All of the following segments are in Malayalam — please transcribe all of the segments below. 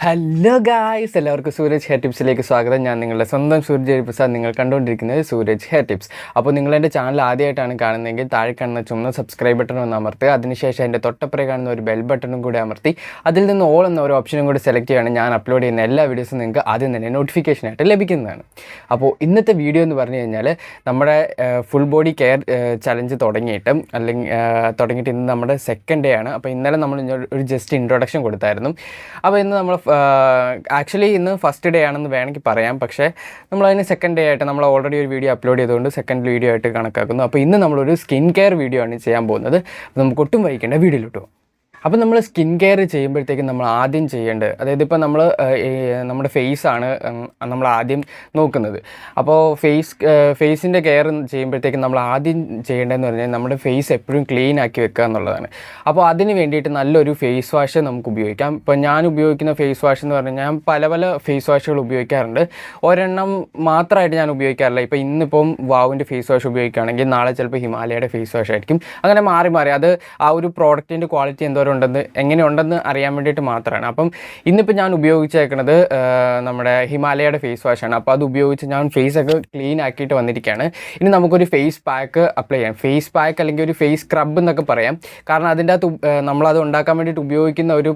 ഹലോ ഗായ്സ്, എല്ലാവർക്കും സൂരജ് ഹെയർ ടിപ്സിലേക്ക് സ്വാഗതം. ഞാൻ നിങ്ങളുടെ സ്വന്തം സൂരജ് പ്രസാദ്. നിങ്ങൾ കണ്ടുകൊണ്ടിരിക്കുന്നത് സൂരജ് ഹെയർ ടിപ്സ്. അപ്പോൾ നിങ്ങളെൻ്റെ ചാനൽ ആദ്യമായിട്ടാണ് കാണുന്നതെങ്കിൽ താഴെ കാണുന്ന ചുമന്ന സബ്സ്ക്രൈബ് ബട്ടൺ ഒന്ന് അമർത്തുക. അതിനുശേഷം അതിൻ്റെ തൊട്ടപ്പുറേ കാണുന്ന ഒരു ബെൽ ബട്ടണും കൂടി അമർത്തി അതിൽ നിന്ന് ഓൾ എന്ന ഒരു ഓപ്ഷനും കൂടി സെലക്ട് ചെയ്യുകയാണ്. ഞാൻ അപ്ലോഡ് ചെയ്യുന്ന എല്ലാ വീഡിയോസും നിങ്ങൾക്ക് ആദ്യം തന്നെ നോട്ടിഫിക്കേഷനായിട്ട് ലഭിക്കുന്നതാണ്. അപ്പോൾ ഇന്നത്തെ വീഡിയോ എന്ന് പറഞ്ഞു കഴിഞ്ഞാൽ നമ്മുടെ ഫുൾ ബോഡി കെയർ ചലഞ്ച് തുടങ്ങിയിട്ട് ഇന്ന് നമ്മുടെ സെക്കൻഡ് ഡേ ആണ്. അപ്പോൾ ഇന്നലെ നമ്മൾ ഒരു ജസ്റ്റ് ഇൻട്രൊഡക്ഷൻ കൊടുത്തായിരുന്നു. അപ്പോൾ ഇന്ന് നമ്മൾ ആക്ച്വലി ഇന്ന് ഫസ്റ്റ് ഡേ ആണെന്ന് വേണമെങ്കിൽ പറയാം, പക്ഷേ നമ്മളതിന് സെക്കൻഡ് ഡേ ആയിട്ട് നമ്മൾ ഓൾറെഡി ഒരു വീഡിയോ അപ്ലോഡ് ചെയ്തുകൊണ്ട് സെക്കൻഡ് വീഡിയോ ആയിട്ട് കണക്കാക്കുന്നു. അപ്പോൾ ഇന്ന് നമ്മളൊരു സ്കിൻ കെയർ വീഡിയോ ആണ് ചെയ്യാൻ പോകുന്നത്. നമുക്ക് ഒട്ടും വൈകേണ്ട വീഡിയോയിലിട്ടു. അപ്പോൾ നമ്മൾ സ്കിൻ കെയർ ചെയ്യുമ്പോഴത്തേക്കും നമ്മൾ ആദ്യം ചെയ്യേണ്ടത്, അതായത് ഇപ്പോൾ നമ്മൾ നമ്മുടെ ഫേസാണ് നമ്മൾ ആദ്യം നോക്കുന്നത്. അപ്പോൾ ഫേസിൻ്റെ കെയർ ചെയ്യുമ്പോഴത്തേക്കും നമ്മൾ ആദ്യം ചെയ്യേണ്ടതെന്ന് പറഞ്ഞാൽ നമ്മുടെ ഫേസ് എപ്പോഴും ക്ലീൻ ആക്കി വെക്കുക എന്നുള്ളതാണ്. അപ്പോൾ അതിന് വേണ്ടിയിട്ട് നല്ലൊരു ഫേസ് വാഷ് നമുക്ക് ഉപയോഗിക്കാം. ഇപ്പോൾ ഞാൻ ഉപയോഗിക്കുന്ന ഫേസ് വാഷ് എന്ന് പറഞ്ഞാൽ ഞാൻ പല ഫേസ് വാഷുകൾ ഉപയോഗിക്കാറുണ്ട്. ഒരെണ്ണം മാത്രമായിട്ട് ഞാൻ ഉപയോഗിക്കാറില്ല. ഇപ്പോൾ ഇന്നിപ്പം വാവിൻ്റെ ഫേസ് വാഷ് ഉപയോഗിക്കുകയാണെങ്കിൽ നാളെ ചിലപ്പോൾ ഹിമാലയയുടെ ഫേസ് വാഷ് ആയിരിക്കും. അങ്ങനെ മാറി അത് ആ ഒരു പ്രോഡക്റ്റിൻ്റെ ക്വാളിറ്റി എങ്ങനെയുണ്ടെന്ന് അറിയാൻ വേണ്ടിയിട്ട് മാത്രമാണ്. അപ്പം ഇന്നിപ്പോൾ ഞാൻ ഉപയോഗിച്ചേക്കുന്നത് നമ്മുടെ ഹിമാലയയുടെ ഫേസ് വാഷാണ്. അപ്പോൾ അത് ഉപയോഗിച്ച് ഞാൻ ഫേസൊക്കെ ക്ലീൻ ആക്കിയിട്ട് വന്നിരിക്കുകയാണ്. ഇനി നമുക്കൊരു ഫേസ് പാക്ക് അപ്ലൈ ചെയ്യാം. ഫേസ് പാക്ക് അല്ലെങ്കിൽ ഒരു ഫേസ് സ്ക്രബ് എന്നൊക്കെ പറയാം. കാരണം അതിൻ്റെ അകത്ത് നമ്മളത് ഉണ്ടാക്കാൻ വേണ്ടിയിട്ട് ഉപയോഗിക്കുന്ന ഒരു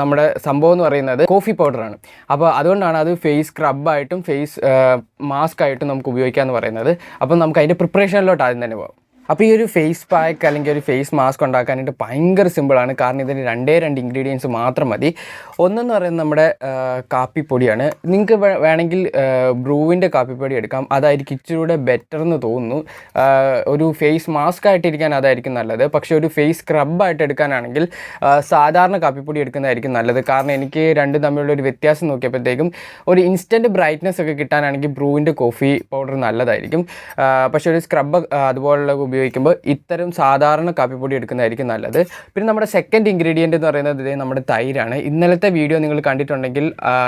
നമ്മുടെ സംഭവം എന്ന് പറയുന്നത് കോഫി പൗഡറാണ്. അപ്പോൾ അതുകൊണ്ടാണ് അത് ഫേസ് സ്ക്രബായിട്ടും ഫേസ് മാസ്ക് ആയിട്ടും നമുക്ക് ഉപയോഗിക്കാമെന്ന് പറയുന്നത്. അപ്പം നമുക്ക് അതിൻ്റെ പ്രിപ്പറേഷനിലോട്ട് ആദ്യം തന്നെ പോകാം. അപ്പോൾ ഈ ഒരു ഫേസ് പാക്ക് അല്ലെങ്കിൽ ഒരു ഫേസ് മാസ്ക് ഉണ്ടാക്കാനായിട്ട് ഭയങ്കര സിമ്പിളാണ്. കാരണം ഇതിന് രണ്ട് ഇൻഗ്രീഡിയൻസ് മാത്രം മതി. ഒന്നെന്ന് പറയുന്നത് നമ്മുടെ കാപ്പിപ്പൊടിയാണ്. നിങ്ങൾക്ക് വേണമെങ്കിൽ ബ്രൂവിൻ്റെ കാപ്പിപ്പൊടി എടുക്കാം. അതായിരിക്കും ഇച്ചിരൂടെ ബെറ്റർ എന്ന് തോന്നുന്നു. ഒരു ഫേസ് മാസ്ക് ആയിട്ടിരിക്കാൻ അതായിരിക്കും നല്ലത്. പക്ഷേ ഒരു ഫേസ് സ്ക്രബായിട്ട് എടുക്കാനാണെങ്കിൽ സാധാരണ കാപ്പിപ്പൊടി എടുക്കുന്നതായിരിക്കും നല്ലത്. കാരണം എനിക്ക് രണ്ടും തമ്മിലുള്ള ഒരു വ്യത്യാസം നോക്കിയപ്പോഴത്തേക്കും ഒരു ഇൻസ്റ്റൻറ്റ് ബ്രൈറ്റ്നസ് ഒക്കെ കിട്ടാനാണെങ്കിൽ ബ്രൂവിൻ്റെ കോഫി പൗഡർ നല്ലതായിരിക്കും. പക്ഷേ ഒരു സ്ക്രബ് അതുപോലുള്ള ഉപയോഗിക്കുമ്പോൾ ഇത്തരം സാധാരണ കാപ്പിപ്പൊടി എടുക്കുന്നതായിരിക്കും നല്ലത്. പിന്നെ നമ്മുടെ സെക്കൻഡ് ഇൻഗ്രീഡിയൻ്റ് എന്ന് പറയുന്നത് നമ്മുടെ തൈരാണ്. ഇന്നലത്തെ വീഡിയോ നിങ്ങൾ കണ്ടിട്ടുണ്ടെങ്കിൽ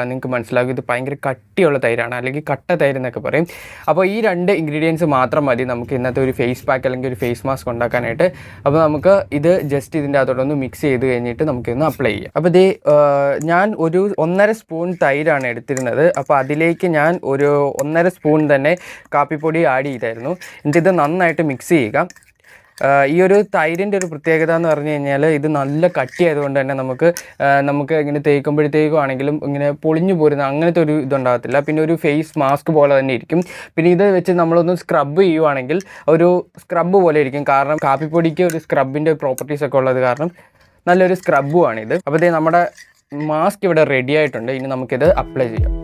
നിങ്ങൾക്ക് മനസ്സിലാകും ഇത് ഭയങ്കര കട്ടിയുള്ള തൈരാണ്, അല്ലെങ്കിൽ കട്ട തൈര് എന്നൊക്കെ പറയും. അപ്പോൾ ഈ രണ്ട് ഇൻഗ്രീഡിയൻസ് മാത്രം മതി നമുക്ക് ഇന്നത്തെ ഒരു ഫേസ് പാക്ക് അല്ലെങ്കിൽ ഒരു ഫേസ് മാസ്ക് ഉണ്ടാക്കാനായിട്ട്. അപ്പോൾ നമുക്ക് ഇത് ജസ്റ്റ് ഇതിൻ്റെ അകത്തോട്ടൊന്ന് മിക്സ് ചെയ്ത് കഴിഞ്ഞിട്ട് നമുക്കിന്ന് അപ്ലൈ ചെയ്യാം. അപ്പോൾ ഞാൻ ഒരു 1.5 സ്പൂൺ തൈരാണ് എടുത്തിരുന്നത്. അപ്പോൾ അതിലേക്ക് ഞാൻ ഒരു 1.5 സ്പൂൺ തന്നെ കാപ്പിപ്പൊടി ആഡ് ചെയ്തായിരുന്നു. എന്നിട്ട് ഇത് നന്നായിട്ട് മിക്സ് ചെയ്യുക. ഈ ഒരു തൈരിൻ്റെ ഒരു പ്രത്യേകത എന്ന് പറഞ്ഞു കഴിഞ്ഞാൽ ഇത് നല്ല കട്ടിയായതുകൊണ്ട് തന്നെ നമുക്ക് ഇങ്ങനെ തേക്കുമ്പോഴത്തേക്കും ആണെങ്കിലും ഇങ്ങനെ പൊളിഞ്ഞു പോരുന്ന അങ്ങനത്തെ ഒരു ഇതുണ്ടാകത്തില്ല. പിന്നെ ഒരു ഫേസ് മാസ്ക് പോലെ തന്നെ ഇരിക്കും. പിന്നെ ഇത് വെച്ച് നമ്മളൊന്ന് സ്ക്രബ് ചെയ്യുവാണെങ്കിൽ ഒരു സ്ക്രബ് പോലെ ഇരിക്കും. കാരണം കാപ്പിപ്പൊടിക്ക് ഒരു സ്ക്രബിൻ്റെ പ്രോപ്പർട്ടീസ് ഒക്കെ ഉള്ളത് കാരണം നല്ലൊരു സ്ക്രബുമാണിത്. അപ്പോൾ നമ്മുടെ മാസ്ക് ഇവിടെ റെഡി ആയിട്ടുണ്ട്. ഇനി നമുക്കിത് അപ്ലൈ ചെയ്യാം.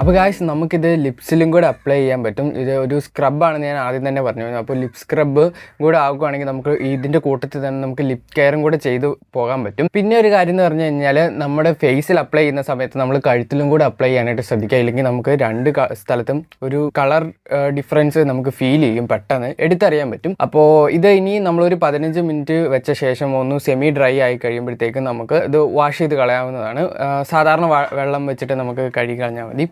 അപ്പോൾ ഗായ്സ്, നമുക്കിത് ലിപ്സിലും കൂടെ അപ്ലൈ ചെയ്യാൻ പറ്റും. ഇത് ഒരു സ്ക്രബാണെന്ന് ഞാൻ ആദ്യം തന്നെ പറഞ്ഞു. അപ്പോൾ ലിപ് സ്ക്രബ് കൂടെ ആവുകയാണെങ്കിൽ നമുക്ക് ഇതിൻ്റെ കൂട്ടത്തിൽ തന്നെ നമുക്ക് ലിപ് കെയറും കൂടെ ചെയ്ത് പോകാൻ പറ്റും. പിന്നെ ഒരു കാര്യം എന്ന് പറഞ്ഞു കഴിഞ്ഞാൽ നമ്മുടെ ഫേസിൽ അപ്ലൈ ചെയ്യുന്ന സമയത്ത് നമ്മൾ കഴുത്തിലും കൂടെ അപ്ലൈ ചെയ്യാനായിട്ട് ശ്രദ്ധിക്കുക. ഇല്ലെങ്കിൽ നമുക്ക് രണ്ട് സ്ഥലത്തും ഒരു കളർ ഡിഫറൻസ് നമുക്ക് ഫീൽ ചെയ്യും, പെട്ടെന്ന് എടുത്തറിയാൻ പറ്റും. അപ്പോൾ ഇത് ഇനി നമ്മളൊരു 15 മിനിറ്റ് വെച്ച ശേഷം ഒന്ന് സെമി ഡ്രൈ ആയി കഴിയുമ്പോഴത്തേക്കും നമുക്ക് ഇത് വാഷ് ചെയ്ത് കളയാവുന്നതാണ്. സാധാരണ വെള്ളം വെച്ചിട്ട് നമുക്ക് കഴുകി കളഞ്ഞാൽ മതി.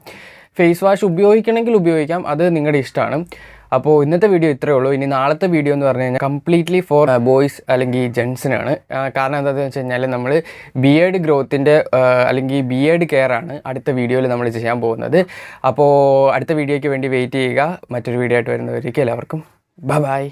ഫേസ് വാഷ് ഉപയോഗിക്കണമെങ്കിൽ ഉപയോഗിക്കാം, അത് നിങ്ങളുടെ ഇഷ്ടമാണ്. അപ്പോൾ ഇന്നത്തെ വീഡിയോ ഇത്രയേ ഉള്ളൂ. ഇനി നാളത്തെ വീഡിയോ എന്ന് പറഞ്ഞു കഴിഞ്ഞാൽ കംപ്ലീറ്റ്ലി ഫോർ ബോയ്സ് അല്ലെങ്കിൽ ജെൻസിനാണ്. കാരണം എന്താണെന്ന് വെച്ച് കഴിഞ്ഞാൽ നമ്മൾ ബിയേർഡ് ഗ്രോത്തിൻ്റെ അല്ലെങ്കിൽ ബിയേർഡ് കെയർ ആണ് അടുത്ത വീഡിയോയിൽ നമ്മൾ ചെയ്യാൻ പോകുന്നത്. അപ്പോൾ അടുത്ത വീഡിയോയ്ക്ക് വേണ്ടി വെയിറ്റ് ചെയ്യുക. മറ്റൊരു വീഡിയോ ആയിട്ട് വരുന്നവരേക്കും എല്ലാവർക്കും ബൈ.